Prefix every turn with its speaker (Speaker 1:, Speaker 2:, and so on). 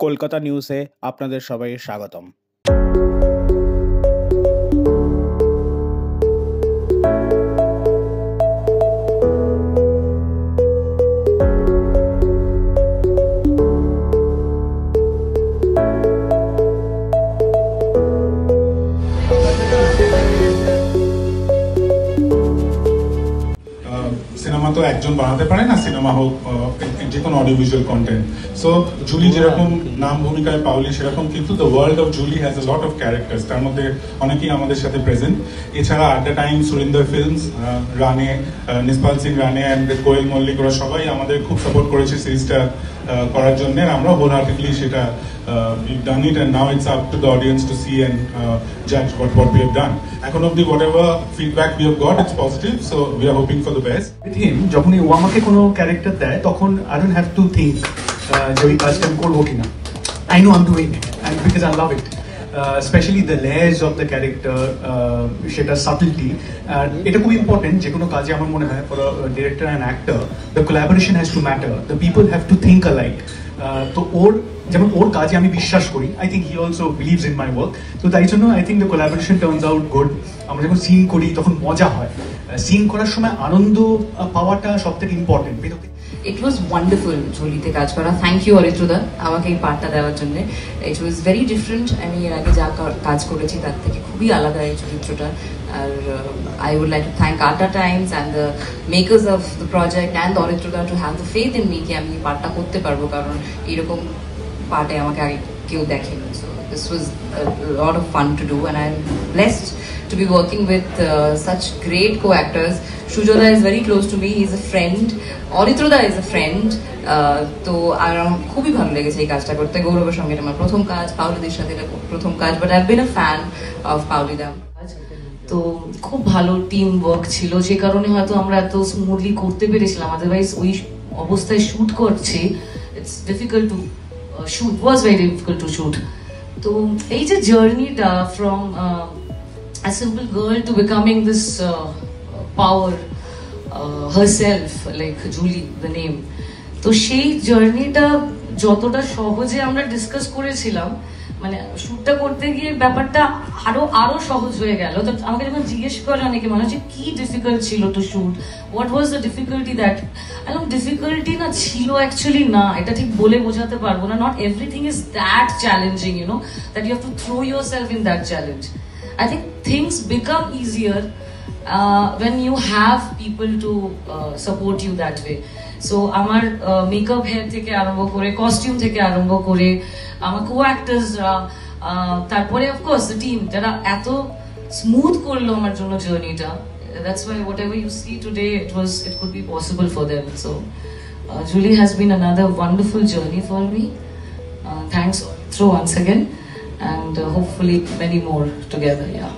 Speaker 1: কলকাতা নিউজে আপনাদের সবাইকে স্বাগতম।
Speaker 2: সিনেমা তো একজন বানাতে পারে না, সিনেমা হোক যে কোনো audio visual content. So Julie যেরকম নাম ভূমিকায় পাওলি, সেরকম কিন্তু the world of Julie has a lot of characters. তার মধ্যে অনেকেই আমাদের সাথে প্রেজেন্ট। এছাড়া at the time Surinder Films, Rane, Nispal Singh রানে অ্যান্ড কোয়েল মল্লিক, ওরা সবাই আমাদের খুব সাপোর্ট করেছে সিরিজটা করার জন্য। আমরা হোল হার্টেডলি সেটা we've done it, and now it's up to the audience to see and judge what we have done. এখন অবধি whatever feedback we have got, it's positive, so we are hoping for the best.
Speaker 3: With him, যখনই ও আমাকে কোনো character দেয় তখন I don't have to think যে ওই কাজটা আমি করবো কিনা। I know I'm doing it and because I love it. Especially the layers of the character, সেটা subtlety, এটা খুব ইম্পর্টেন্ট যে কোনো কাজে আমার মনে হয় for a director and actor, the collaboration has to matter, the people have to think alike. তো যেমন ওর কাজে আমি বিশ্বাস করি, I think he also believes in my work, তো তাই জন্য I think the collaboration turns out good. আমরা যখন সিন করি তখন মজা হয়, সিন করার সময় আনন্দ পাওয়াটা সবথেকে ইম্পর্টেন্ট।
Speaker 4: It was wonderful জুলিতে কাজ করা। থ্যাংক ইউ অরিত্রদা আমাকে এই পার্টটা দেওয়ার জন্য। ইট ওয়াজ ভেরি ডিফারেন্ট। আমি এর আগে যা কাজ করেছি তার থেকে খুবই আলাদা এই চরিত্রটা। আর I would like to thank আটা times and the makers of the project and অরিত্রদা to have the faith in me কি আমি এই পার্টটা করতে পারবো, কারণ এরকম পার্টে আমাকে আগে কেউ দেখেনি। So this was lot of fun to do and I am blessed to be working with such great co-actors. Shujoda is very close to me, he is a friend. Oritroda is a friend. তো আর আমার খুবই ভালো লেগেছে এই কাজটা করতে। গৌরবের সঙ্গে এটা আমার প্রথম কাজ, পাউলিদের সাথে এটা প্রথম কাজ, but I have been a fan of পাউলিদা।
Speaker 5: তো খুব ভালো টিম ওয়ার্ক ছিল, যে কারণে হয়তো আমরা এত স্মুথলি করতে পেরেছিলাম। আদারওয়াইজ ওই অবস্থায় শুট করছি, it's difficult to shoot, was very difficult to shoot. তো এই যে জার্নিটা from a simple girl to becoming this power herself, like Julie the name, তো সেই জার্নিটা যতটা সহজে আমরা ডিসকাস করেছিলাম, মানে শুটটা করতে গিয়ে ব্যাপারটা আরো সহজ হয়ে গেল। তো আমাকে যখন জিজ্ঞেস করে অনেকে মানুষ যে কি ডিফিকাল্ট ছিল to shoot, what was the difficulty, that এবং ডিফিকাল্টি না ছিল অ্যাকচুয়ালি না, এটা ঠিক বলে বোঝাতে পারবো না। Not everything is that challenging, you know, that you have to throw yourself in that challenge. I think things become easier when you have people to support you that way. So আমার makeup hair থেকে আরম্ভ করে, costume থেকে আরম্ভ করে, আমার কো-অ্যাক্টার্স, তারপরে of course the team যারা এত স্মুথ করলো আমার জন্য জার্নিটা। That's why whatever you see today, it could be possible for them. So Julie has been another wonderful journey for me. Thanks through once again. And hopefully many more together, yeah.